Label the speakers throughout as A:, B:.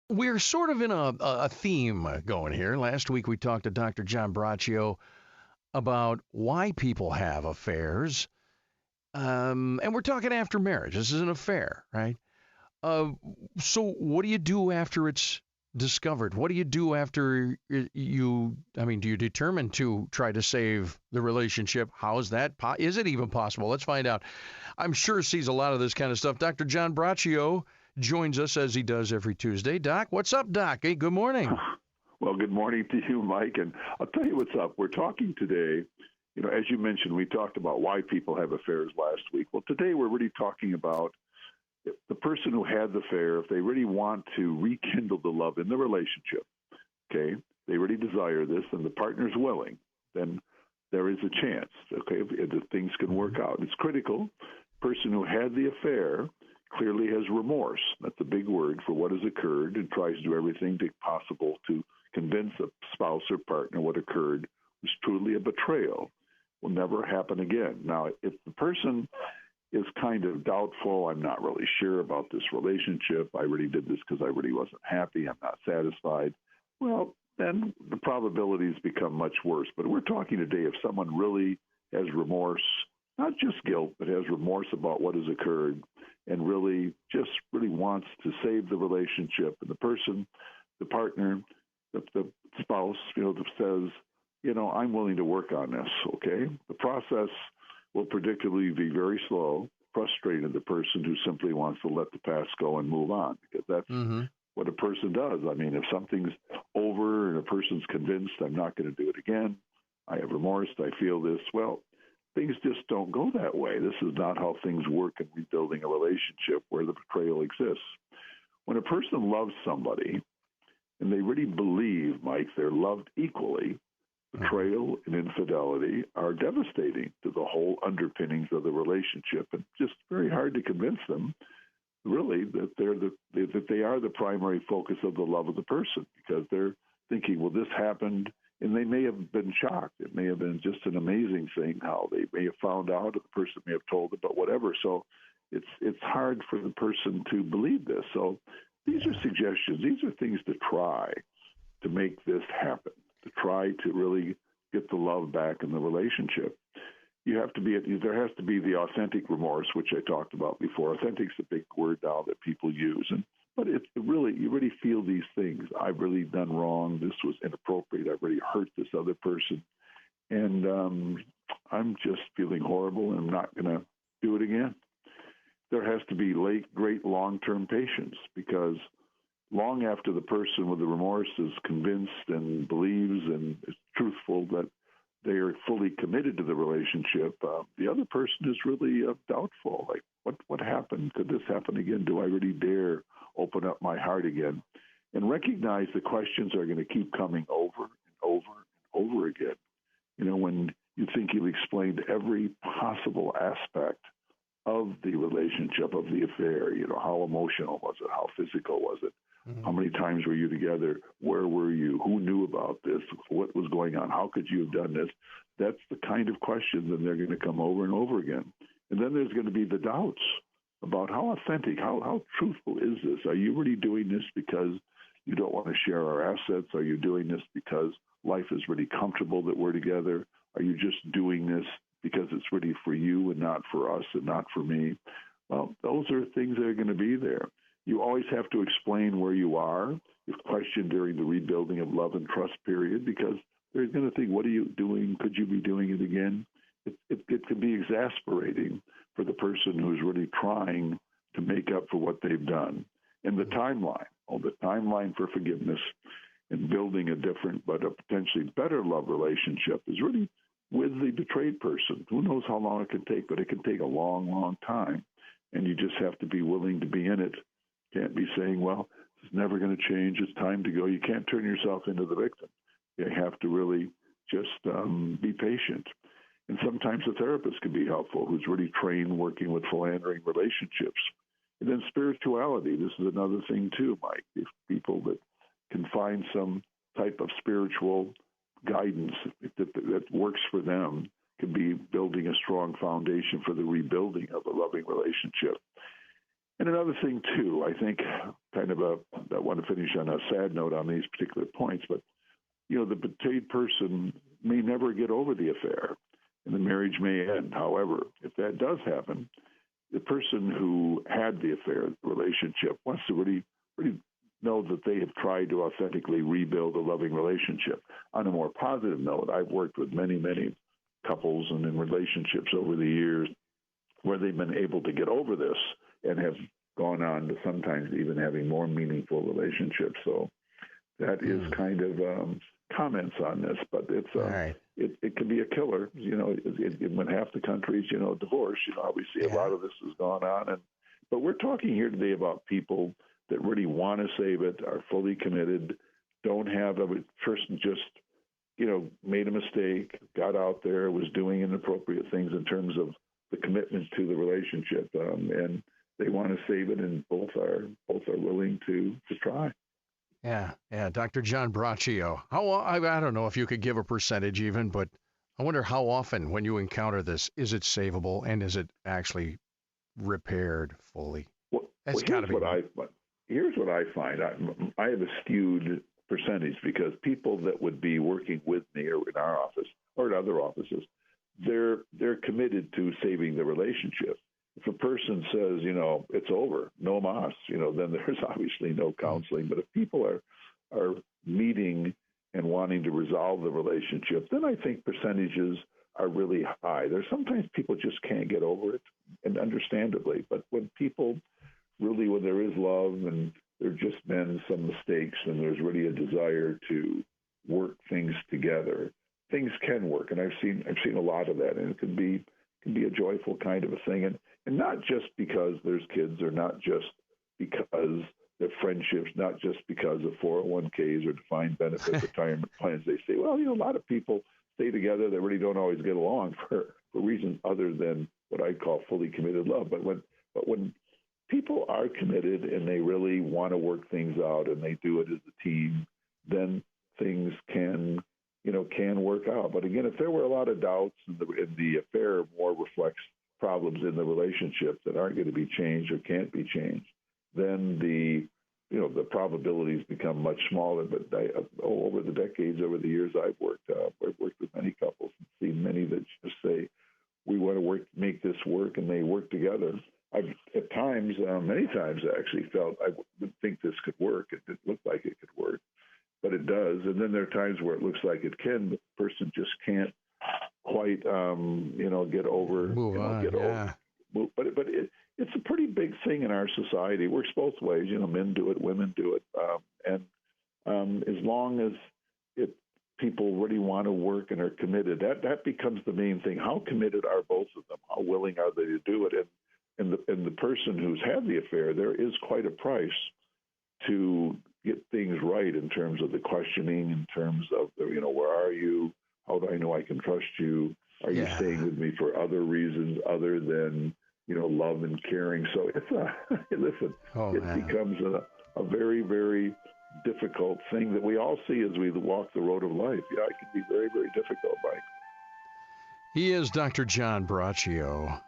A: We're sort of in a theme going here. Last week we talked to Dr. John Braccio about why people have affairs. And we're talking after marriage. This is an affair, right? Uh, so what do you do after it's discovered? What do you do after do you determine to try to save the relationship? How is that? Is it even possible? Let's find out. I'm sure sees a lot of this kind of stuff. Dr. John Braccio joins us as he does every Tuesday. Doc, what's up, Doc? Hey, good morning.
B: Well, good morning to you, Mike. And I'll tell you what's up. We're talking today, as you mentioned, we talked about why people have affairs last week. Well, today we're really talking about the person who had the affair, if they really want to rekindle the love in the relationship, okay, they really desire this and the partner's willing, then there is a chance, okay, that things can work out. It's critical. The person who had the affair clearly has remorse. That's a big word for what has occurred and tries to do everything possible to convince a spouse or partner what occurred was truly a betrayal. Will never happen again. Now, if the person is kind of doubtful, I'm not really sure about this relationship, I really did this because I really wasn't happy, I'm not satisfied, well, then the probabilities become much worse. But we're talking today if someone really has remorse, not just guilt, but has remorse about what has occurred and really wants to save the relationship. And the person, the partner, the spouse, says, I'm willing to work on this, okay? The process will predictably be very slow, frustrating the person who simply wants to let the past go and move on, because that's what a person does. I mean, if something's over and a person's convinced I'm not going to do it again, I have remorse, I feel this, well, things just don't go that way. This is not how things work in rebuilding a relationship where the betrayal exists. When a person loves somebody and they really believe, Mike, they're loved equally, betrayal and infidelity are devastating to the whole underpinnings of the relationship, and just very hard to convince them, really, that they are the primary focus of the love of the person, because they're thinking, well, this happened, and they may have been shocked. It may have been just an amazing thing how they may have found out, or the person may have told them, but whatever. So it's hard for the person to believe this. So these are suggestions. These are things to try to make this happen, to try to really get the love back in the relationship. There has to be the authentic remorse, which I talked about before. Authentic's a big word now that people use, but you really feel these things. I've really done wrong. This was inappropriate. I really hurt this other person, and I'm just feeling horrible, and I'm not going to do it again. There has to be great long-term patience, because long after the person with the remorse is convinced and believes and is truthful that they are fully committed to the relationship, the other person is really doubtful. Like, what happened? Could this happen again? Do I really dare open up my heart again? And recognize the questions are going to keep coming over and over and over again. When you think you've explained every possible aspect of the relationship, of the affair, how emotional was it? How physical was it? How many times were you together? Where were you? Who knew about this? What was going on? How could you have done this? That's the kind of questions, and they're going to come over and over again. And then there's going to be the doubts about how authentic, how truthful is this? Are you really doing this because you don't want to share our assets? Are you doing this because life is really comfortable that we're together? Are you just doing this because it's really for you and not for us and not for me? Well, those are things that are going to be there. You always have to explain where you are if questioned during the rebuilding of love and trust period, because they're going to think, what are you doing? Could you be doing it again? It can be exasperating for the person who's really trying to make up for what they've done. And the timeline for forgiveness and building a different but a potentially better love relationship is really with the betrayed person. Who knows how long it can take, but it can take a long, long time. And you just have to be willing to be in it. Can't be saying, well, it's never going to change. It's time to go. You can't turn yourself into the victim. You have to really just be patient. And sometimes a therapist can be helpful who's really trained working with philandering relationships. And then spirituality. This is another thing too, Mike. If people that can find some type of spiritual guidance that works for them can be building a strong foundation for the rebuilding of a loving relationship. And another thing, too, I think I want to finish on a sad note on these particular points, but the betrayed person may never get over the affair, and the marriage may end. However, if that does happen, the person who had the affair, the relationship, wants to really know that they have tried to authentically rebuild a loving relationship. On a more positive note, I've worked with many, many couples and in relationships over the years where they've been able to get over this and have gone on to sometimes even having more meaningful relationships. So that is kind of comments on this, but it's
A: right.
B: it can be a killer. When half the country's divorce, obviously a lot of this has gone on, but we're talking here today about people that really want to save it, are fully committed, don't have a person just made a mistake, got out there, was doing inappropriate things in terms of the commitment to the relationship, and they want to save it, and both are willing to try.
A: Yeah. Dr. John Braccio, I don't know if you could give a percentage even, but I wonder how often when you encounter this, is it savable and is it actually repaired fully? That's got to be.
B: Here's what I find. I have a skewed percentage because people that would be working with me or in our office or in other offices, they're committed to saving the relationship. If a person says, it's over, no mas, then there's obviously no counseling. But if people are meeting and wanting to resolve the relationship, then I think percentages are really high. There's sometimes people just can't get over it, and understandably. But when there is love and there have just been some mistakes and there's really a desire to work things together, things can work. And I've seen a lot of that, and it can be a joyful kind of a thing. And not just because there's kids, or not just because they're friendships, not just because of 401ks or defined benefit retirement plans. They say, well, a lot of people stay together that really don't always get along for reasons other than what I call fully committed love. But when people are committed and they really want to work things out and they do it as a team, then things can work out. But again, if there were a lot of doubts and the affair more reflects problems in the relationship that aren't going to be changed or can't be changed, then the probabilities become much smaller. But over the decades, over the years I've worked with many couples and seen many that just say, we want to make this work, and they work together. I've at times, many times actually felt I would think this could work. It didn't look like it could work, but it does. And then there are times where it looks like it can, but the person just can't quite, get over.
A: Move on. Yeah.
B: Over. But it's a pretty big thing in our society. It works both ways. Men do it, women do it, and as long as people really want to work and are committed, that becomes the main thing. How committed are both of them? How willing are they to do it? And the person who's had the affair, there is quite a price to get things right in terms of the questioning, in terms of where are you? How do I know I can trust you? Are you staying with me for other reasons other than love and caring? So it becomes a very, very difficult thing that we all see as we walk the road of life. Yeah, it can be very, very difficult, Mike.
A: He is Dr. John Braccio,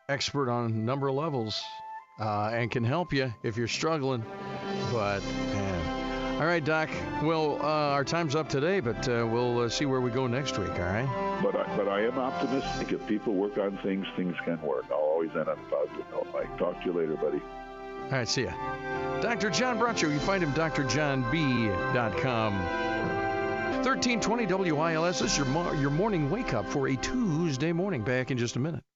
A: expert on a number of levels, and can help you if you're struggling. But, man. All right, Doc. Well, our time's up today, but we'll see where we go next week, all right?
B: But I am optimistic. If people work on things, things can work. I'll always end on a positive note, Mike. Talk to you later, buddy.
A: All right, see ya. Dr. John Braccio, you find him drjohnb.com. 1320 WILS is your morning wake-up for a Tuesday morning. Back in just a minute.